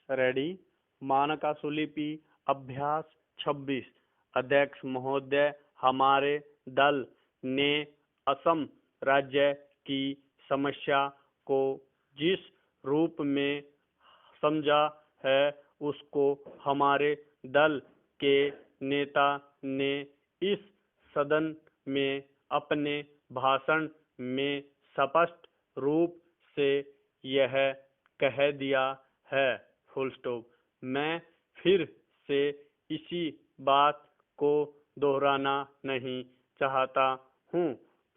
Ready. मानकाशुलिपि अभ्यास 26। अध्यक्ष महोदय, हमारे दल ने असम राज्य की समस्या को जिस रूप में समझा है उसको हमारे दल के नेता ने इस सदन में अपने भाषण में स्पष्ट रूप से यह कह दिया है। Full stop. मैं फिर से इसी बात को दोहराना नहीं चाहता हूँ।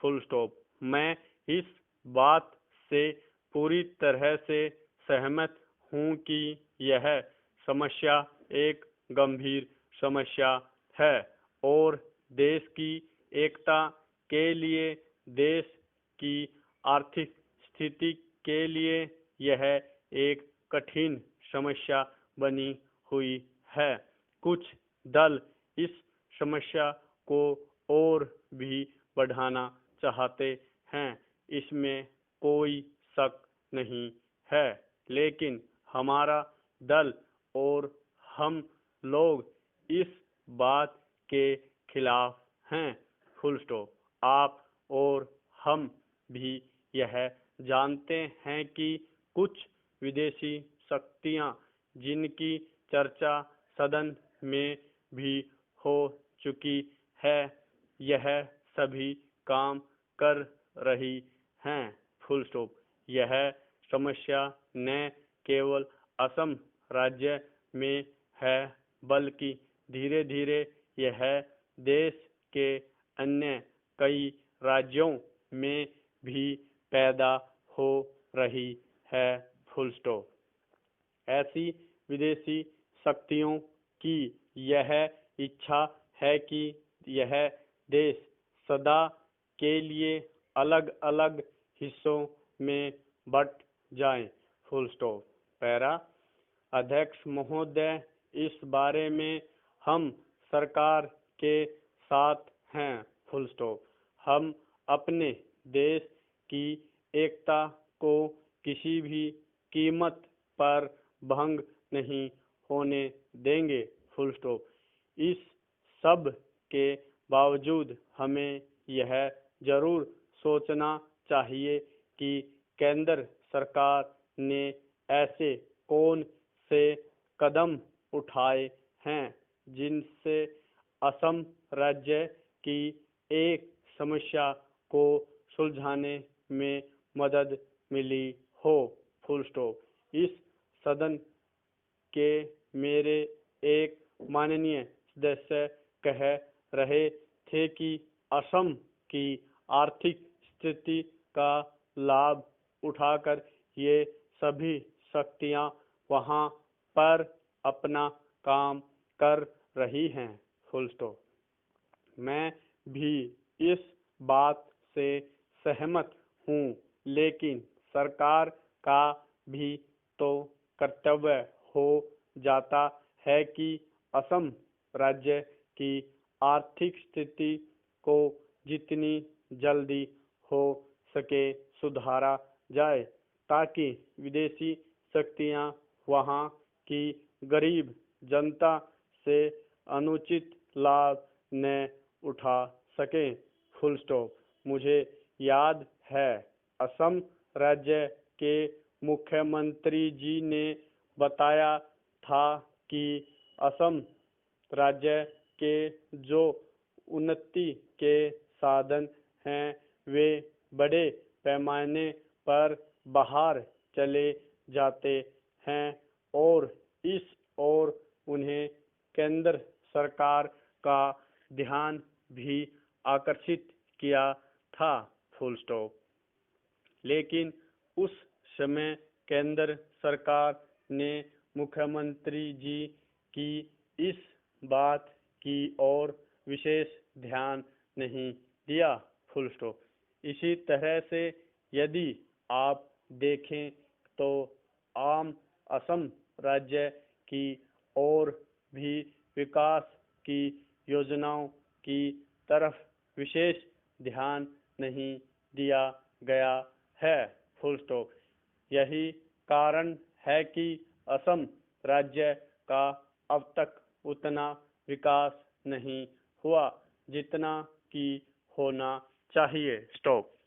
Full stop. मैं इस बात से पूरी तरह से सहमत हूँ कि यह समस्या एक गंभीर समस्या है और देश की एकता के लिए, देश की आर्थिक स्थिति के लिए यह एक कठिन समस्या बनी हुई है। कुछ दल इस समस्या को और भी बढ़ाना चाहते हैं, इसमें कोई शक नहीं है, लेकिन हमारा दल और हम लोग इस बात के खिलाफ हैं। Full stop. आप और हम भी यह जानते हैं कि कुछ विदेशी शक्तियां, जिनकी चर्चा सदन में भी हो चुकी है, यह सभी काम कर रही हैं। Full stop. यह समस्या न केवल असम राज्य में है, बल्कि धीरे धीरे यह देश के अन्य कई राज्यों में भी पैदा हो रही है। Full stop. ऐसी विदेशी शक्तियों की यह इच्छा है कि यह देश सदा के लिए अलग अलग हिस्सों में बट जाए। Full stop. पैरा। अध्यक्ष महोदय, इस बारे में हम सरकार के साथ हैं। Full stop. हम अपने देश की एकता को किसी भी कीमत पर भंग नहीं होने देंगे। Full stop. इस सब के बावजूद हमें यह जरूर सोचना चाहिए कि केंद्र सरकार ने ऐसे कौन से कदम उठाए हैं जिनसे असम राज्य की एक समस्या को सुलझाने में मदद मिली हो। Full stop. इस सदन के मेरे एक माननीय सदस्य कह रहे थे कि असम की आर्थिक स्थिति का लाभ उठाकर ये सभी शक्तियां वहां पर अपना काम कर रही हैं। Full stop. मैं भी इस बात से सहमत हूँ, लेकिन सरकार का भी तो कर्तव्य हो जाता है कि असम राज्य की आर्थिक स्थिति को जितनी जल्दी हो सके सुधारा जाए, ताकि विदेशी शक्तियां वहां की गरीब जनता से अनुचित लाभ न उठा सकें। Full stop. मुझे याद है, असम राज्य के मुख्यमंत्री जी ने बताया था कि असम राज्य के जो उन्नति के साधन हैं वे बड़े पैमाने पर बाहर चले जाते हैं और इस ओर उन्हें केंद्र सरकार का ध्यान भी आकर्षित किया था। Full stop. लेकिन उस समय केंद्र सरकार ने मुख्यमंत्री जी की इस बात की ओर विशेष ध्यान नहीं दिया। Full stop. इसी तरह से यदि आप देखें तो आम असम राज्य की और भी विकास की योजनाओं की तरफ विशेष ध्यान नहीं दिया गया है। Full stop. यही कारण है कि असम राज्य का अब तक उतना विकास नहीं हुआ जितना कि होना चाहिए। स्टॉप।